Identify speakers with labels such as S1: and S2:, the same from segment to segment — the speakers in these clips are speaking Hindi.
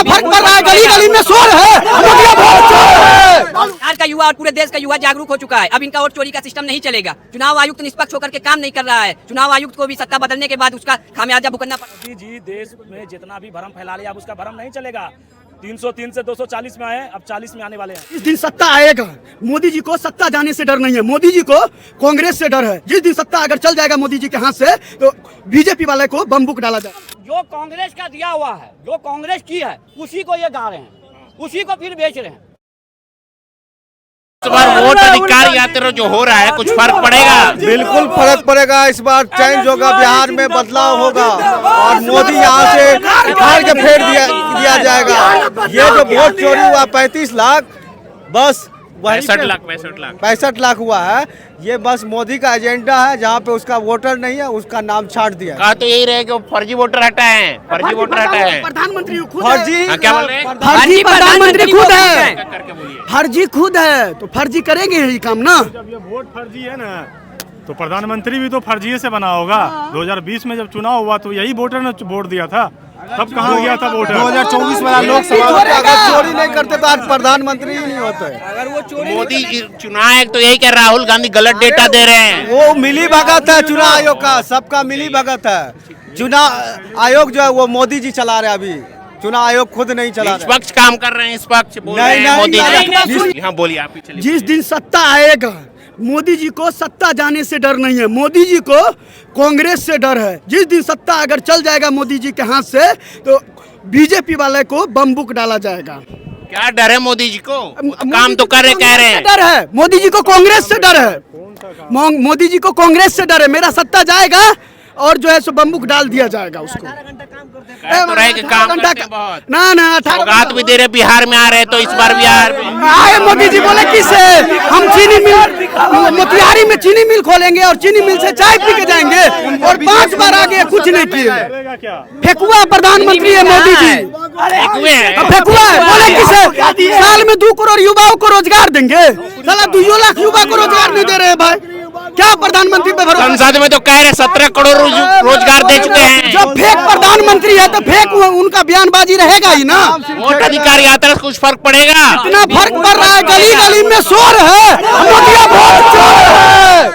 S1: फर्क पड़ रहा है? गली गली में शोर है,
S2: बिहार का युवा और पूरे देश का युवा जागरूक हो चुका है। अब इनका वोट चोरी का सिस्टम नहीं चलेगा। चुनाव आयुक्त निष्पक्ष होकर के काम नहीं कर रहा है। चुनाव आयुक्त को भी सत्ता बदलने के बाद उसका खामियाजा भुगतना पड़ेगा।
S3: मोदी जी देश में जितना भी भरम फैला लिया, अब उसका भरम नहीं चलेगा। 303 से 240 में आए, अब 40 में आने वाले हैं।
S1: इस दिन सत्ता आएगा। मोदी जी को सत्ता जाने से डर नहीं है, मोदी जी को कांग्रेस से डर है। जिस दिन सत्ता अगर चल जाएगा मोदी जी के हाथ से, तो बीजेपी वाले को बम्बुक डाला जाएगा।
S4: जो कांग्रेस का दिया हुआ है, जो कांग्रेस की है, उसी को ये गा रहे हैं, उसी को फिर बेच रहे हैं।
S5: इस बार वोट अधिकार यात्रा जो हो रहा है, कुछ फर्क पड़ेगा?
S6: बिल्कुल फर्क पड़ेगा। इस बार चेंज होगा, बिहार में बदलाव होगा और मोदी यहाँ से उखाड़ के फेर दिया जाएगा। ये जो वोट चोरी हुआ 35 लाख, बस 65 लाख हुआ है। ये बस मोदी का एजेंडा है। जहाँ पे उसका वोटर नहीं है, उसका नाम छाट दिया।
S5: कहा तो यही रहे कि फर्जी वोटर हटा है, फर्जी वोटर हटा है।
S1: प्रधानमंत्री खुद
S6: फर्जी
S5: क्या बोल रहे हैं?
S1: फर्जी प्रधानमंत्री खुद है,
S5: करके बोलिए।
S1: फर्जी खुद है, तो फर्जी करेंगे यही काम ना।
S7: जब ये वोट फर्जी है ना, तो प्रधानमंत्री भी तो फर्जी से बना होगा। 2020 में जब चुनाव हुआ तो यही वोटर ने वोट दिया था, तब कहाँ गया था वोटर?
S6: 2024 वाला लोकसभा अगर चोरी नहीं करते तो आज प्रधानमंत्री ही नहीं होते।
S4: अगर वो चोरी
S5: मोदी चुनाव आयोग तो यही कह रहा है, राहुल गांधी गलत डेटा दे रहे हैं।
S6: वो मिली भगत है चुनाव आयोग का, सबका मिली भगत है। चुनाव आयोग जो है वो मोदी जी चला रहे हैं। अभी चुनाव आयोग खुद नहीं चला रहे।
S5: निष्पक्ष काम कर रहे हैं, इस पक्ष बोल रहे हैं मोदी जी। हाँ बोलिए, आप ही चलिए।
S1: जिस दिन सत्ता आएगा, मोदी जी को सत्ता जाने से डर नहीं है, मोदी जी को कांग्रेस से डर है। जिस दिन सत्ता अगर चल जाएगा मोदी जी के हाथ से, तो बीजेपी वाले को बम्बुक डाला जाएगा।
S5: क्या डर है मोदी जी को? काम तो कर रहे, कह रहे हैं।
S1: डर है मोदी जी को, कांग्रेस से डर है। मोदी जी को कांग्रेस से डर है। मेरा सत्ता जाएगा और जो है सो बम्बुक डाल दिया जाएगा उसको।
S5: तो रहे कि काम करते हैं बहुत।
S1: ना
S5: सौगात भी दे रहे, बिहार में आ रहे, तो इस बार बिहार में
S1: आए मोदी जी बोले किसे हम चीनी मिल, मोतिहारी में चीनी मिल खोलेंगे और चीनी मिल से चाय पी के जाएंगे, और 5 बार आगे कुछ नहीं किए। फेकुआ प्रधानमंत्री है मोदी जी, फेकुआ है। बोले किसे साल में 2 करोड़ युवाओं को रोजगार देंगे, साला 2 लाख युवा को रोजगार नहीं दे रहे भाई। क्या प्रधानमंत्री पे भरोसा?
S5: संसद में तो कह रहे 17 करोड़ रोजगार दे चुके हैं।
S1: जब फेक प्रधानमंत्री है तो फेक उनका बयानबाजी रहेगा ही ना।
S5: वोट अधिकार यात्रा से कुछ फर्क पड़ेगा?
S1: इतना फर्क पड़ रहा है, गली गली में शोर है, मोदिया वोट चोर है,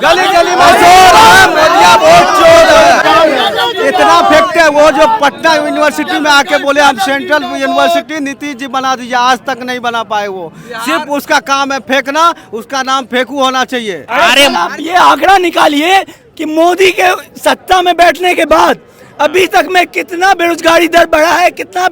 S6: गली गली में शोर है, मोदिया वोट चोर है। इतना फेंकते हैं। वो जो पटना यूनिवर्सिटी में आके बोले हम सेंट्रल यूनिवर्सिटी नीतीश जी बना दीजिए, आज तक नहीं बना पाए। वो सिर्फ उसका काम है फेंकना, उसका नाम फेंकू होना चाहिए।
S4: अरे ये आंकड़ा निकालिए कि मोदी के सत्ता में बैठने के बाद अभी तक में कितना बेरोजगारी दर बढ़ा है, कितना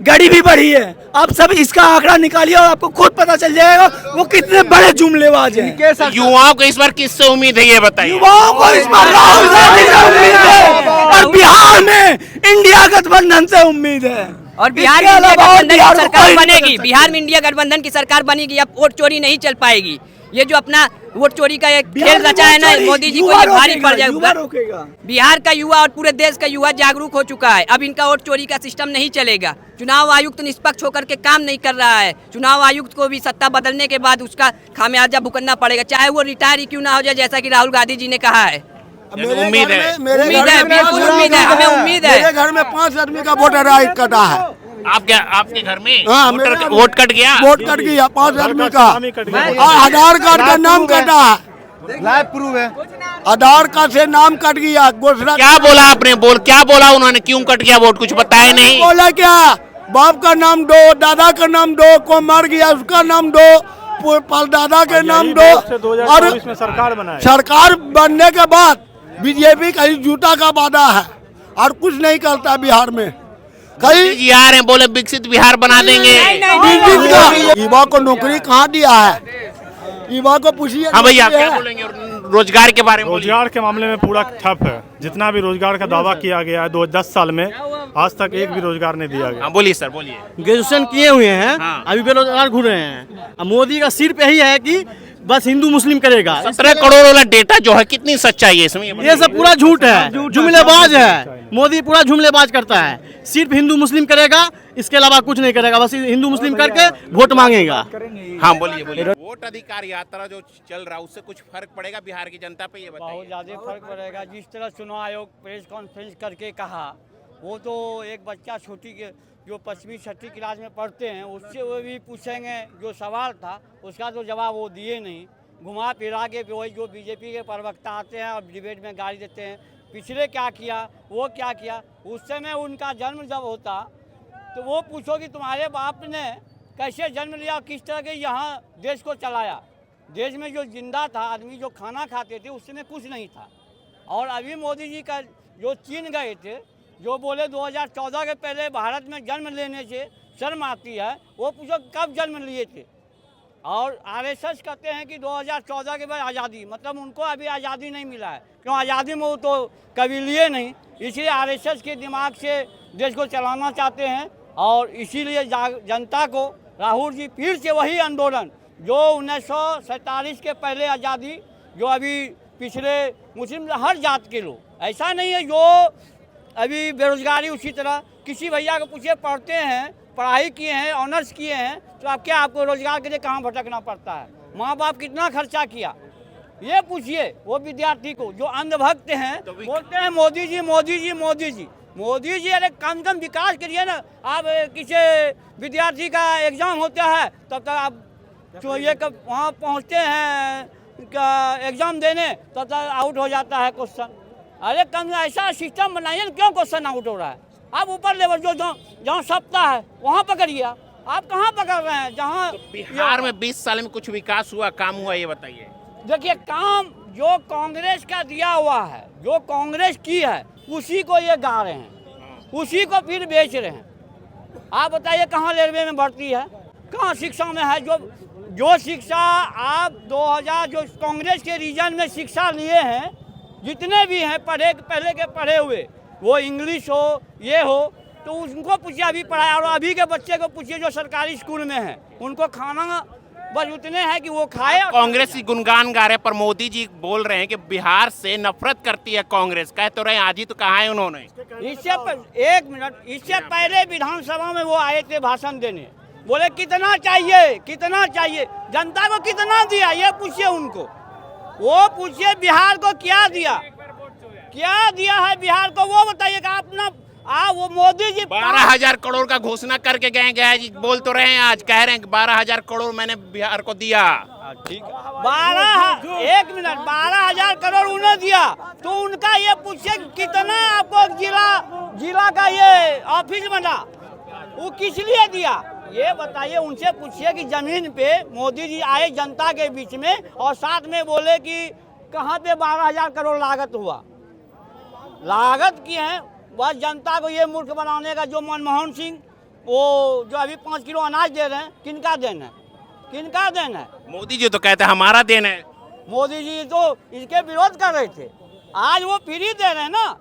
S4: गरीबी बढ़ी है। आप सब इसका आंकड़ा निकालिए और आपको खुद पता चल जाएगा वो कितने बड़े जुमलेबाज हैं।
S5: युवाओं को इस बार किससे उम्मीद है, ये बताइए?
S4: युवाओं को इस बार राहुल गांधी से उम्मीद है और बिहार में इंडिया गठबंधन से उम्मीद है।
S2: और बिहार में इंडिया गठबंधन की सरकार बनेगी। बिहार में इंडिया गठबंधन की सरकार बनेगी। अब वोट चोरी नहीं चल पाएगी। ये जो अपना वोट चोरी का एक खेल रचा है ना मोदी जी को, ये भारी पड़ जाएगा। बिहार का युवा और पूरे देश का युवा जागरूक हो चुका है। अब इनका वोट चोरी का सिस्टम नहीं चलेगा। चुनाव आयुक्त निष्पक्ष होकर के काम नहीं कर रहा है। चुनाव आयुक्त को भी सत्ता बदलने के बाद उसका खामियाजा भुगतना पड़ेगा, चाहे वो रिटायर ही क्यों ना हो जाए, जैसा कि राहुल गांधी जी ने कहा है।
S5: उम्मीद है,
S2: उम्मीद है, बिल्कुल उम्मीद है, हमें उम्मीद है।
S8: मेरे घर में 5 आदमी का वोटर राइट कटा है।
S5: आपके घर में
S8: हाँ,
S5: वोट कट गया?
S8: वोट कट गया 5 आदमी का, और आधार कार्ड का नाम कटा है।
S6: लाइव प्रूफ है,
S8: आधार कार्ड से नाम कट गया। घोषणा
S5: क्या बोला आपने? क्या बोला उन्होंने? क्यों कट गया वोट? कुछ बताया नहीं।
S8: बोला क्या, बाप का नाम दो, दादा का नाम दो, को मर गया उसका नाम दो, दादा के नाम दो। और सरकार बनने के बाद बीजेपी कहीं झूठा का वादा है और कुछ नहीं करता बिहार में। कहीं
S5: आ रहे हैं, बोले विकसित बिहार बना देंगे।
S8: युवा को नौकरी कहाँ दिया है? युवा को पूछिए।
S5: हाँ भैया, क्या बोलेंगे रोजगार के बारे में?
S7: रोजगार के मामले में पूरा ठप है। जितना भी रोजगार का दावा किया गया है 10 साल में, आज तक एक भी रोजगार नहीं दिया गया।
S5: हाँ बोलिए सर, बोलिए।
S9: ग्रेजुएशन किए हुए हैं,
S5: हाँ।
S9: अभी बेरोजगार घूर रहे हैं। मोदी का सिर्फ यही है कि बस हिंदू मुस्लिम करेगा।
S5: 17 करोड़ वाला डेटा जो है, कितनी सच्चाई है इसमें?
S9: ये सब पूरा झूठ है, जुमलेबाज है। मोदी पूरा जुमलेबाज करता है। सिर्फ हिंदू मुस्लिम करेगा, इसके अलावा कुछ नहीं करेगा। बस हिंदू मुस्लिम करके वोट मांगेगा।
S5: हाँ बोलिए। वोट अधिकार यात्रा जो चल रहा है, उससे कुछ फर्क पड़ेगा बिहार की जनता पे, ये बताइए?
S4: बहुत ज़्यादा फर्क पड़ेगा। जिस तरह चुनाव आयोग प्रेस कॉन्फ्रेंस करके कहा, वो तो एक बच्चा
S10: जो 5वीं 6वीं क्लास में पढ़ते हैं उससे वो भी पूछेंगे, जो सवाल था उसका तो जवाब वो दिए नहीं। घुमा फिरा के वही जो बीजेपी के प्रवक्ता आते हैं और डिबेट में गाली देते हैं, पिछले क्या किया, वो क्या किया। उस समय उनका जन्म जब होता तो वो पूछो कि तुम्हारे बाप ने कैसे जन्म लिया, किस तरह के यहाँ देश को चलाया। देश में जो जिंदा था आदमी, जो खाना खाते थे, उस समय कुछ नहीं था। और अभी मोदी जी का जो चीन गए थे, जो बोले 2014 के पहले भारत में जन्म लेने से शर्म आती है, वो पूछो कब जन्म लिए थे। और आरएसएस कहते हैं कि 2014 के बाद आज़ादी, मतलब उनको अभी आज़ादी नहीं मिला है। क्यों? आज़ादी में वो तो कभी लिए नहीं, इसलिए आरएसएस के दिमाग से देश को चलाना चाहते हैं। और इसीलिए जनता को राहुल जी फिर से वही आंदोलन जो 1947 के पहले आज़ादी, जो अभी पिछले मुस्लिम हर जात के लोग, ऐसा नहीं है जो अभी बेरोजगारी उसी तरह। किसी भैया को पूछिए, पढ़ते हैं, पढ़ाई किए हैं, ऑनर्स किए हैं, तो आप क्या आपको रोजगार के लिए कहाँ भटकना पड़ता है? माँ बाप कितना खर्चा किया, ये पूछिए वो विद्यार्थी को जो अंधभक्त हैं। तो बोलते हैं मोदी जी मोदी जी मोदी जी मोदी जी। अरे कम कम विकास करिए ना। आप किसी विद्यार्थी का एग्जाम होता है तब तक आप जो ये कब वहाँ पहुँचते हैं एग्जाम देने तब तक आउट हो जाता है क्वेश्चन। अरे कम ऐसा सिस्टम बनाइए ना, क्यों क्वेश्चन आउट हो रहा है? आप ऊपर लेवल जो जहाँ सपता है वहाँ पकड़िए। आप कहाँ पकड़ रहे हैं? जहाँ
S5: तो बिहार में 20 साल में कुछ विकास हुआ, काम हुआ, ये बताइए।
S10: देखिए, काम जो कांग्रेस का दिया हुआ है, जो कांग्रेस की है, उसी को ये गा रहे हैं, उसी को फिर बेच रहे हैं। आप बताइए कहाँ रेलवे में भर्ती है, कहाँ शिक्षा में है? जो शिक्षा आप 2000 जो कांग्रेस के रीजन में शिक्षा लिए हैं, जितने भी हैं पढ़े पहले के पढ़े हुए, वो इंग्लिश हो ये हो, तो उनको पूछिए अभी पढ़ाया। और अभी के बच्चे को पूछिए जो सरकारी स्कूल में है, उनको खाना बस उतने हैं कि वो खाए।
S5: कांग्रेस की गुणगान गा रहे हैं, पर मोदी जी बोल रहे हैं कि बिहार से नफरत करती है कांग्रेस। कह तो रहे आज ही तो कहा है उन्होंने।
S10: एक मिनट, इससे पहले विधानसभा में वो आए थे भाषण देने, बोले कितना चाहिए, कितना चाहिए, जनता को कितना दिया, ये पूछिए उनको। वो पूछिए बिहार को क्या दिया, क्या दिया है बिहार को, वो बताइएगा। अपना वो मोदी जी
S5: 12,000 करोड़ का घोषणा करके गए जी, बोल तो रहे हैं, आज कह रहे हैं 12,000 करोड़ मैंने बिहार को दिया।
S10: ठीक, 12,000 करोड़ उन्हें दिया, तो उनका ये पूछिए कितना आपको जिला का ये ऑफिस बना, वो किस लिए दिया, ये बताइए। उनसे पूछिए कि जमीन पे मोदी जी आए जनता के बीच में और साथ में बोले कि कहाँ पे 12,000 करोड़ लागत हुआ, लागत की है बस जनता को ये मूर्ख बनाने का। जो मनमोहन सिंह वो जो अभी 5 किलो अनाज दे रहे हैं, किनका देन है, किनका देन है?
S5: मोदी जी तो कहते हैं हमारा देन है।
S10: मोदी जी तो इसके विरोध कर रहे थे, आज वो फ्री दे रहे हैं ना,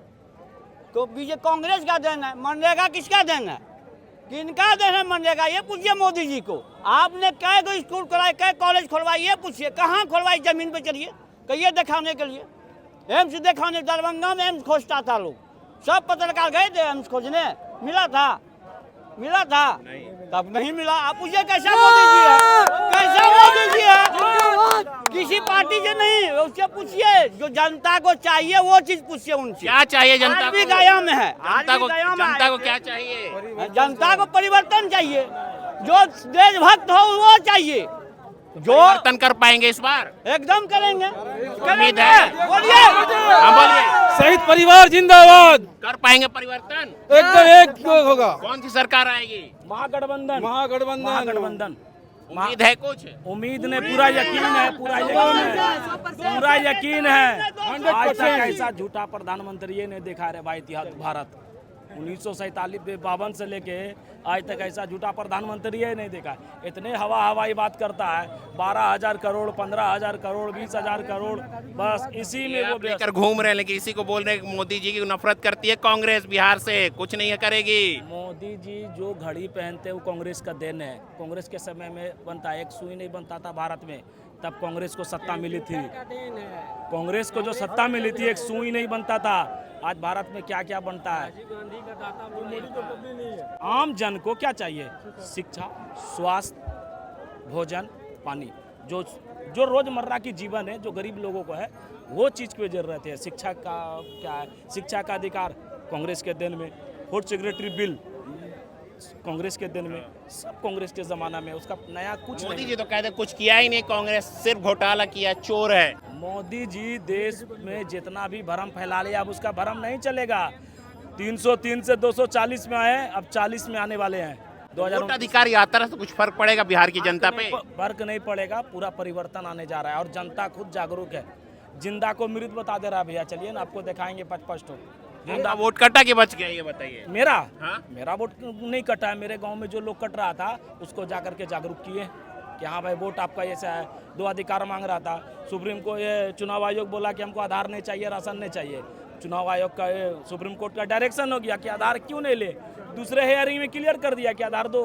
S10: तो बीजेपी कांग्रेस का देन है। मनरेगा किसका देन है, किनका देन है मनरेगा, ये पूछिए मोदी जी को। आपने कै गो स्कूल खुलवाए, कै कॉलेज खुलवाई, ये पूछिए। कहाँ खुलवाई जमीन पे? चलिए कहिए दिखाने के लिए। एम्स दिखाने, दरभंगा में एम्स खोजता था लोग, सब पत्रकार गए थे एम्स खोजने, मिला था, मिला था नहीं। तब नहीं मिला। आप पूछिए कैसा मोदी जी है, कैसा मोदी जी है, किसी पार्टी से नहीं, उससे पूछिए जो जनता को चाहिए वो चीज पूछिए उनसे।
S5: क्या चाहिए जनता
S10: आज भी गया में है,
S5: जनता को क्या चाहिए?
S10: जनता को परिवर्तन चाहिए, जो देशभक्त हो वो चाहिए। जो
S5: परिवर्तन कर पाएंगे इस बार?
S10: एकदम करेंगे,
S5: उम्मीद है।
S10: बोलिए,
S5: हाँ बोलिए।
S6: शहीद परिवार जिंदाबाद।
S5: कर पाएंगे परिवर्तन?
S6: एकदम एक होगा।
S5: कौन सी सरकार आएगी?
S3: महागठबंधन।
S6: महागठबंधन।
S5: उम्मीद है कुछ?
S3: उम्मीद ने पूरा यकीन है, पूरा यकीन है। आज तक ऐसा झूठा प्रधानमंत्री ये नहीं देखा रे भाई इतिहास भारत। 1947 से लेके आज तक ऐसा झूठा प्रधानमंत्री ये नहीं देखा। इतने हवाई बात करता है, 12,000 करोड़, 15,000 करोड़, 20,000 करोड़, बस इसी में वो
S5: लेकर घूम रहे हैं। लेकिन इसी को बोल रहे हैं मोदी जी की नफरत करती है कांग्रेस, बिहार से कुछ नहीं करेगी।
S3: मोदी जी जो घड़ी पहनते हैं वो कांग्रेस का देन है। कांग्रेस के समय में बनता, एक सुई नहीं बनता था भारत में, तब कांग्रेस को सत्ता मिली थी। कांग्रेस को जो सत्ता मिली थी, एक सुई नहीं बनता था। आज भारत में क्या क्या बनता है। आम जन को क्या चाहिए? शिक्षा, स्वास्थ्य, भोजन, पानी, जो रोजमर्रा की जीवन है, जो गरीब लोगों को है, वो चीज़ की जरूरत है। शिक्षा का क्या है? शिक्षा का अधिकार कांग्रेस के देन में। फूड सिक्योरिटी बिल कांग्रेस के दिन में, सब कांग्रेस के ज़माना में, उसका नया कुछ
S5: मोदी
S3: नहीं।
S5: जी तो कहते कुछ किया ही नहीं, कांग्रेस सिर्फ घोटाला किया, चोर है।
S3: मोदी जी देश में जितना भी भरम फैला लिया, अब उसका भरम नहीं चलेगा। 303 से 240 में आए, अब 40 में आने वाले हैं।
S5: वोटाधिकार यात्रा से कुछ फर्क पड़ेगा बिहार की जनता पे?
S3: फर्क नहीं पड़ेगा, पूरा परिवर्तन आने जा रहा है और जनता खुद जागरूक है। जिंदा को मृत बता दे रहा है भैया, चलिए ना आपको दिखाएंगे स्पष्ट।
S5: जिंदा वोट कटा के बच गया, ये बताइए।
S3: मेरा
S5: हाँ?
S3: मेरा वोट नहीं कटा है। मेरे गांव में जो लोग कट रहा था उसको जाकर के जागरूक किए कि हाँ भाई वोट आपका ऐसा है। 2 अधिकार मांग रहा था, सुप्रीम को ये चुनाव आयोग बोला कि हमको आधार नहीं चाहिए, राशन नहीं चाहिए। चुनाव आयोग का ये सुप्रीम कोर्ट का डायरेक्शन हो गया कि आधार क्यों नहीं ले। दूसरे हेयरिंग में क्लियर कर दिया कि आधार दो,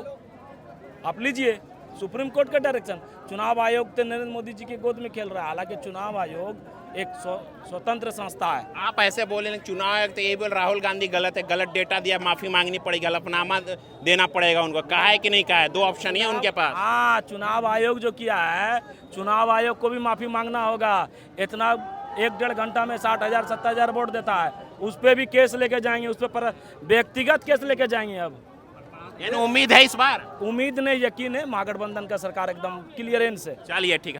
S3: आप लीजिए। सुप्रीम कोर्ट का डायरेक्शन। चुनाव आयोग तो नरेंद्र मोदी जी की गोद में खेल रहा है। हालांकि चुनाव आयोग एक स्वतंत्र संस्था है।
S5: आप ऐसे बोले चुनाव आयोग तो यही बोल राहुल गांधी गलत है, गलत डेटा दिया, माफी मांगनी पड़ेगी, हलफनामा देना पड़ेगा उनको। कहा है कि नहीं कहा है? 2 ऑप्शन है उनके पास।
S3: हाँ, चुनाव आयोग जो किया है, चुनाव आयोग को भी माफी मांगना होगा। इतना 1-1.5 घंटा में 60,000 70,000 वोट देता है, उस पर भी केस लेके जाएंगे, उस पर व्यक्तिगत केस लेके जाएंगे। अब
S5: यानी उम्मीद है इस बार?
S3: उम्मीद नहीं, यकीन है। महागठबंधन का सरकार एकदम क्लियरेंस है।
S5: चलिए ठीक है।